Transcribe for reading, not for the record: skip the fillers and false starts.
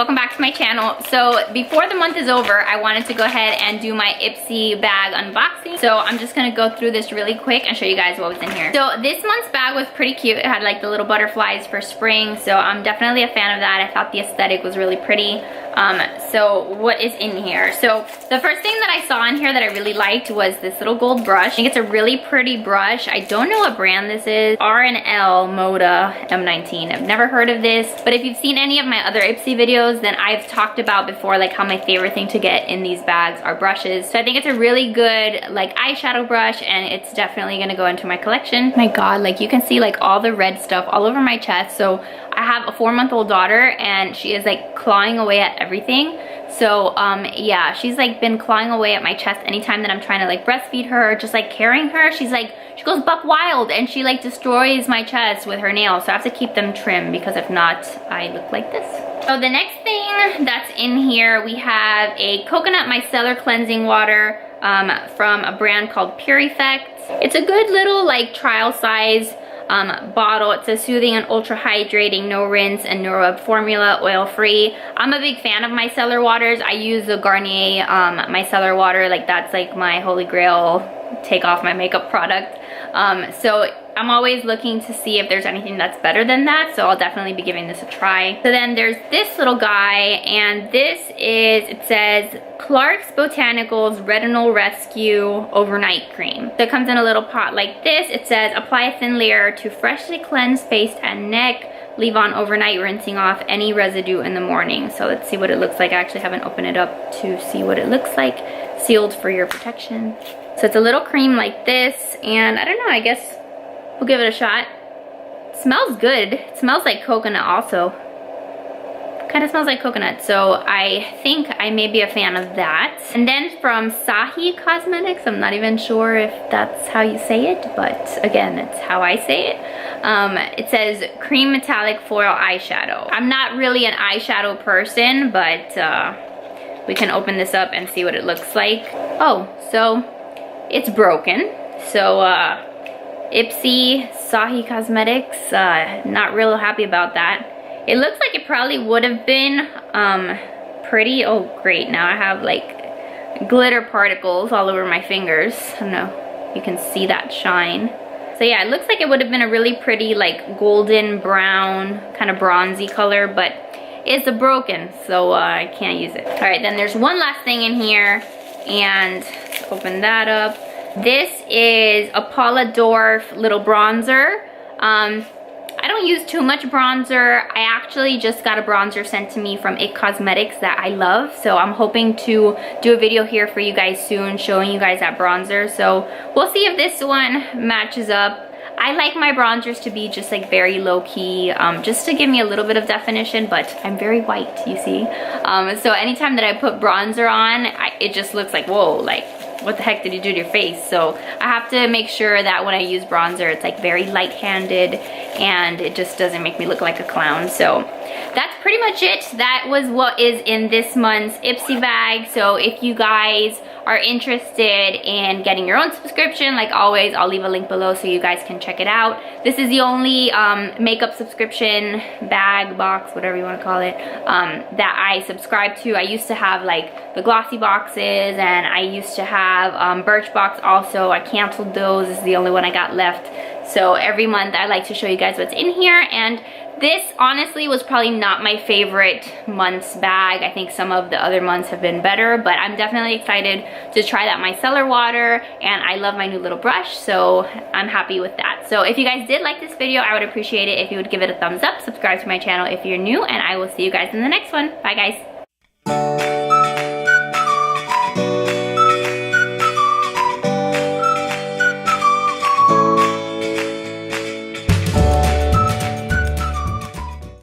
welcome back to my channel. So before the month is over, I wanted to go ahead and do my Ipsy bag unboxing. So I'm just gonna go through this really quick and show you guys what was in here. So this month's bag was pretty cute. It had like the little butterflies for spring, so I'm definitely a fan of that. I thought the aesthetic was really pretty. So what is in here? So the first thing that I saw in here that I really liked was this little gold brush. I think it's a really pretty brush. I don't know what brand this is. R&L Moda M19. I've never heard of this, but if you've seen any of my other Ipsy videos, then I've talked about before like how my favorite thing to get in these bags are brushes. So I think it's a really good like eyeshadow brush, and it's definitely gonna go into my collection. My god, like you can see like all the red stuff all over my chest. So I have a 4-month-old daughter and she is like clawing away at everything. So yeah, she's like been clawing away at my chest anytime that I'm trying to like breastfeed her, just like carrying her. She's like, she goes buck wild and she like destroys my chest with her nails. So I have to keep them trimmed because if not, I look like this. So the next thing that's in here, we have a coconut micellar cleansing water from a brand called Pure Effect. It's a good little like trial size bottle. It says soothing and ultra hydrating, no rinse and no rub formula, oil free. I'm a big fan of micellar waters. I use the Garnier micellar water. Like that's like my holy grail take off my makeup product. So I'm always looking to see if there's anything that's better than that, so I'll definitely be giving this a try. So then there's this little guy, and this is, it says Clark's Botanicals Retinol Rescue Overnight Cream. So it comes in a little pot like this. It says apply a thin layer to freshly cleanse face and neck, leave on overnight, rinsing off any residue in the morning. So let's see what it looks like. I actually haven't opened it up to see what it looks like. Sealed for your protection. So it's a little cream like this, and I don't know, I guess we'll give it a shot. It smells good. It smells like coconut also. Kind of smells like coconut, so I think I may be a fan of that. And then from Sahi Cosmetics, I'm not even sure if that's how you say it, but again, it's how I say it. It says cream metallic foil eyeshadow. I'm not really an eyeshadow person, but we can open this up and see what it looks like. Oh, so it's broken. So Ipsy, Sahi Cosmetics, not real happy about that. It looks like it probably would have been pretty. Oh great, now I have like glitter particles all over my fingers. I don't know, you can see that shine. So yeah, it looks like it would have been a really pretty like golden brown, kind of bronzy color, but it's broken, so I can't use it. All right, then there's one last thing in here, and let's open that up. This is a Paula Dorf little bronzer. I don't use too much bronzer. I actually just got a bronzer sent to me from IT Cosmetics that I love, so I'm hoping to do a video here for you guys soon showing you guys that bronzer. So we'll see if this one matches up. I like my bronzers to be just like very low-key, just to give me a little bit of definition, but I'm very white, you see. So anytime that I put bronzer on, it just looks like, whoa, like what the heck did you do to your face? So I have to make sure that when I use bronzer, it's like very light-handed and it just doesn't make me look like a clown. So that's pretty much it. That was what is in this month's Ipsy bag. So if you guys are interested in getting your own subscription, like always, I'll leave a link below so you guys can check it out. This is the only makeup subscription bag, box, whatever you want to call it, that I subscribe to. I used to have like the glossy boxes, and I used to have Birchbox also. I canceled those. This is the only one I got left. So every month I like to show you guys what's in here, and this honestly was probably not my favorite month's bag. I think some of the other months have been better, but I'm definitely excited to try that micellar water, and I love my new little brush, so I'm happy with that. So if you guys did like this video, I would appreciate it if you would give it a thumbs up, subscribe to my channel if you're new, and I will see you guys in the next one. Bye guys.